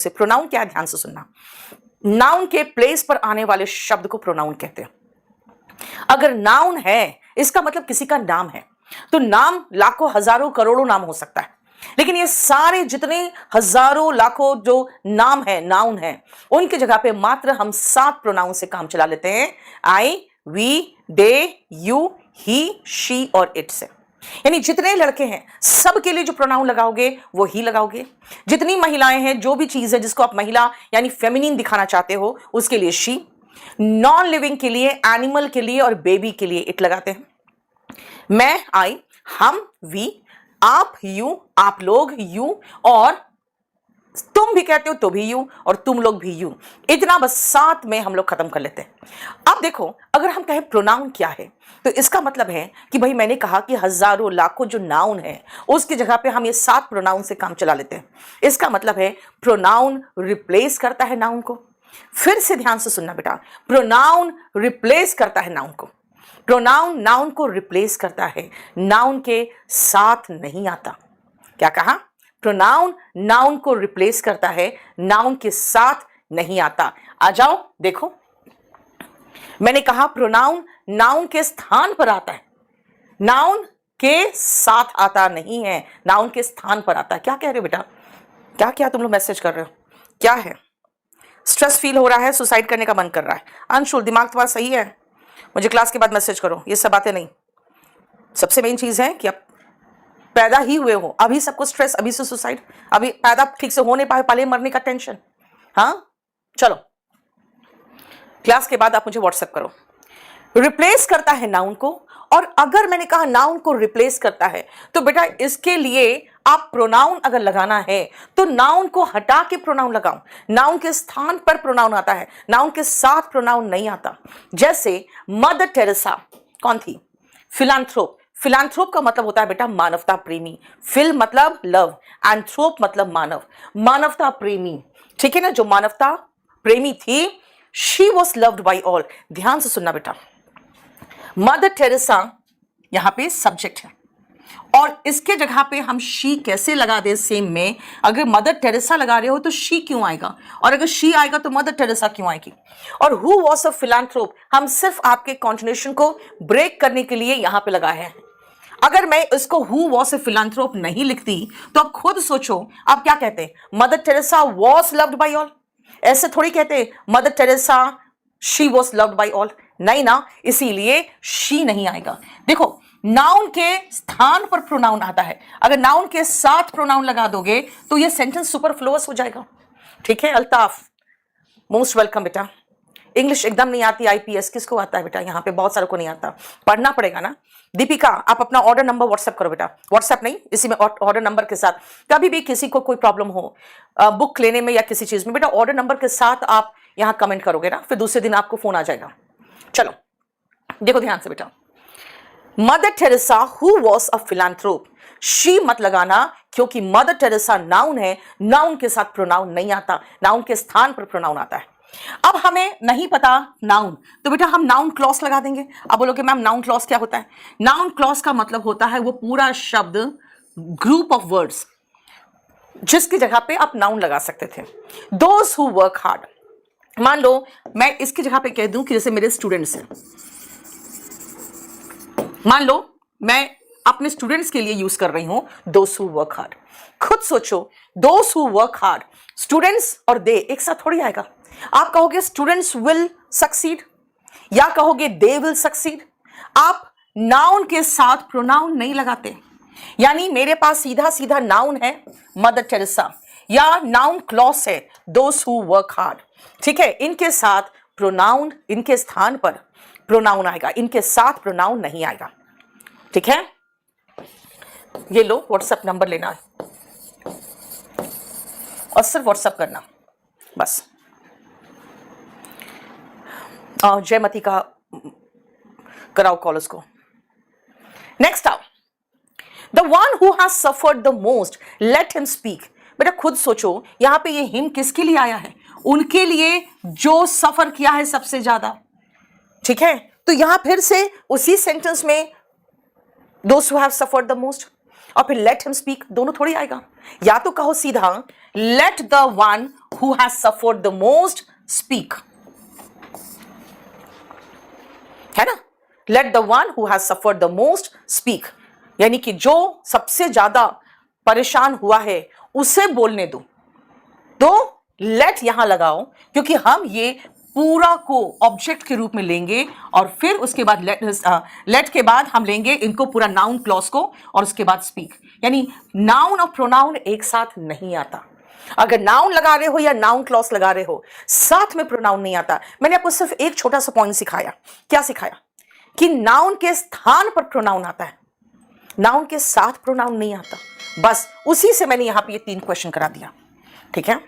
से प्रोनाउन क्या है, ध्यान से सुनना। नाउन के प्लेस पर आने वाले शब्द को प्रोनाउन कहते हैं। अगर नाउन है इसका मतलब किसी का नाम है, तो नाम लाखों हजारों करोड़ों नाम हो सकता है, लेकिन ये सारे जितने हजारों लाखों जो नाम है, नाउन है, उनकी जगह पे मात्र हम 7 प्रोनाउन से काम चला लेते हैं। I, we, they, you, he, she और इट से। यानी जितने लड़के हैं सबके लिए जो प्रोनाउन लगाओगे वो ही लगाओगे। जितनी महिलाएं हैं, जो भी चीज है जिसको आप महिला यानी फेमिनिन दिखाना चाहते हो, उसके लिए शी। नॉन लिविंग के लिए, एनिमल के लिए और बेबी के लिए इट लगाते हैं। मैं, आई, हम, वी, आप, यू, आप लोग, यू, और तुम भी कहते हो तो भी यू, और तुम लोग भी यू। इतना बस 7 में हम लोग खत्म कर लेते हैं। अब देखो, अगर हम कहें प्रोनाउन क्या है, तो इसका मतलब है कि भाई मैंने कहा कि हजारों लाखों जो नाउन है उसकी जगह पे हम ये 7 प्रोनाउन से काम चला लेते हैं। इसका मतलब है प्रोनाउन रिप्लेस करता है नाउन को। फिर से ध्यान से सुनना बेटा, प्रोनाउन रिप्लेस करता है नाउन को। प्रोनाउन नाउन को रिप्लेस करता है, नाउन के साथ नहीं आता। क्या कहा? प्रोनाउन नाउन को रिप्लेस करता है, नाउन के साथ नहीं आता। आ जाओ देखो, मैंने कहा प्रोनाउन नाउन के स्थान पर आता है, नाउन के साथ आता नहीं है, नाउन के स्थान पर आता है। क्या कह रहे हो बेटा? क्या क्या तुम लोग मैसेज कर रहे हो? क्या है? स्ट्रेस फील हो रहा है, सुसाइड करने का मन कर रहा है? अंशुल, दिमाग तुम्हारा सही है? मुझे क्लास के बाद मैसेज करो, ये सब बातें नहीं। सबसे मेन चीज है कि आप पैदा ही हुए हो, अभी सबको स्ट्रेस, अभी से सुसाइड, अभी पैदा ठीक से हो नहीं पाए, पहले मरने का टेंशन। हाँ चलो, क्लास के बाद आप मुझे व्हाट्सएप करो। रिप्लेस करता है नाउन को, और अगर मैंने कहा नाउन को रिप्लेस करता है तो बेटा इसके लिए आप प्रोनाउन अगर लगाना है तो नाउन को हटा के प्रोनाउन लगाओ। नाउन के स्थान पर प्रोनाउन आता है, नाउन के साथ प्रोनाउन नहीं आता। जैसे मदर टेरेसा कौन थी? फिलांथ्रोप। फिलांथ्रोप का मतलब होता है बेटा मानवता प्रेमी। फिल मतलब लव, एंथ्रोप मतलब मानव, मानवता प्रेमी। ठीक है ना? जो मानवता प्रेमी थी, she was loved by all. ध्यान से सुनना बेटा, मदर टेरेसा यहां पे सब्जेक्ट है, और इसके जगह पे हम शी कैसे लगा दे सेम में? अगर मदर टेरेसा लगा रहे हो तो शी क्यों आएगा, और अगर शी आएगा तो मदर टेरेसा क्यों आएगी? और हु वॉज अ फिलांथ्रोप हम सिर्फ आपके कॉन्टिन्यूशन को ब्रेक करने के लिए यहां पे लगाए हैं। अगर मैं इसको हु वॉज अ फिलांथ्रोप नहीं लिखती तो आप खुद सोचो आप क्या कहते? Mother Teresa was loved by all. ऐसे थोड़ी कहते mother Teresa she was loved by all, नहीं ना, इसीलिए शी नहीं आएगा। देखो, नाउन के स्थान पर प्रोनाउन आता है, अगर नाउन के साथ प्रोनाउन लगा दोगे तो ये सेंटेंस सुपरफ्लुअस हो जाएगा। ठीक है? अल्ताफ, मोस्ट वेलकम बेटा। इंग्लिश एकदम नहीं आती, आईपीएस किसको आता है बेटा? यहाँ पे बहुत सारों को नहीं आता, पढ़ना पड़ेगा ना। दीपिका, आप अपना ऑर्डर नंबर व्हाट्सएप करो बेटा। व्हाट्सएप नहीं, इसी में ऑर्डर नंबर के साथ, कभी भी किसी को कोई प्रॉब्लम हो बुक लेने में या किसी चीज में, बेटा ऑर्डर नंबर के साथ आप यहाँ कमेंट करोगे ना, फिर दूसरे दिन आपको फोन आ जाएगा। चलो देखो ध्यान से बेटा, Mother Teresa who was a philanthrope, she मत लगाना, क्योंकि मदर टेरेसा नाउन है, नाउन के साथ प्रोनाउन नहीं आता, नाउन के स्थान पर प्रोनाउन आता है। अब हमें नहीं पता नाउन, तो बेटा हम नाउन क्लॉज लगा देंगे। अब बोलोगे मैम नाउन क्लॉज क्या होता है? नाउन क्लॉज का मतलब होता है वो पूरा शब्द, ग्रुप ऑफ वर्ड्स, जिसकी जगह पे आप नाउन लगा सकते थे। दोज हु वर्क हार्ड, मान लो मैं इसकी जगह पे कह दूं कि जैसे मेरे स्टूडेंट्स हैं, मान लो मैं अपने स्टूडेंट्स के लिए यूज कर रही हूं दोज हु वर्क हार्ड। खुद सोचो, those who work hard, students और दे एक साथ थोड़ी आएगा। आप कहोगे स्टूडेंट्स विल सक्सीड या कहोगे दे विल सक्सीड। आप नाउन के साथ प्रोनाउन नहीं लगाते, यानी मेरे पास सीधा सीधा नाउन है मदर टेरेसा, या नाउन क्लॉज है दोज हु वर्क हार्ड। ठीक है? इनके साथ प्रोनाउन, इनके स्थान पर प्रोनाउन आएगा, इनके साथ प्रोनाउन नहीं आएगा। ठीक है? ये लो व्हाट्सएप नंबर लेना है और सिर्फ व्हाट्सएप करना बस। जयमती का कराओ कॉल उसको। नेक्स्ट आओ, the one who has suffered the most let him speak. बेटा खुद सोचो, यहां पे ये हिम किसके लिए आया है? उनके लिए जो सफर किया है सबसे ज्यादा। ठीक है? तो यहां फिर से उसी सेंटेंस में those who have suffered the most और फिर लेट हिम स्पीक, दोनों थोड़ी आएगा। या तो कहो सीधा let the one who has suffered the most speak. है ना? Let the one who has suffered the most speak. यानी कि जो सबसे ज्यादा परेशान हुआ है उसे बोलने दो. तो let यहां लगाओ क्योंकि हम ये पूरा को ऑब्जेक्ट के रूप में लेंगे और फिर उसके बाद लेट के बाद हम लेंगे इनको पूरा नाउन क्लॉज को और उसके बाद स्पीक. यानी नाउन और प्रोनाउन एक साथ नहीं आता. अगर नाउन लगा रहे हो या नाउन क्लॉज लगा रहे हो साथ में प्रोनाउन नहीं आता. मैंने आपको सिर्फ एक छोटा सा पॉइंट सिखाया. क्या सिखाया? कि नाउन के स्थान पर प्रोनाउन आता है, नाउन के साथ प्रोनाउन नहीं आता. बस उसी से मैंने यहां पे ये 3 क्वेश्चन करा दिया. ठीक है.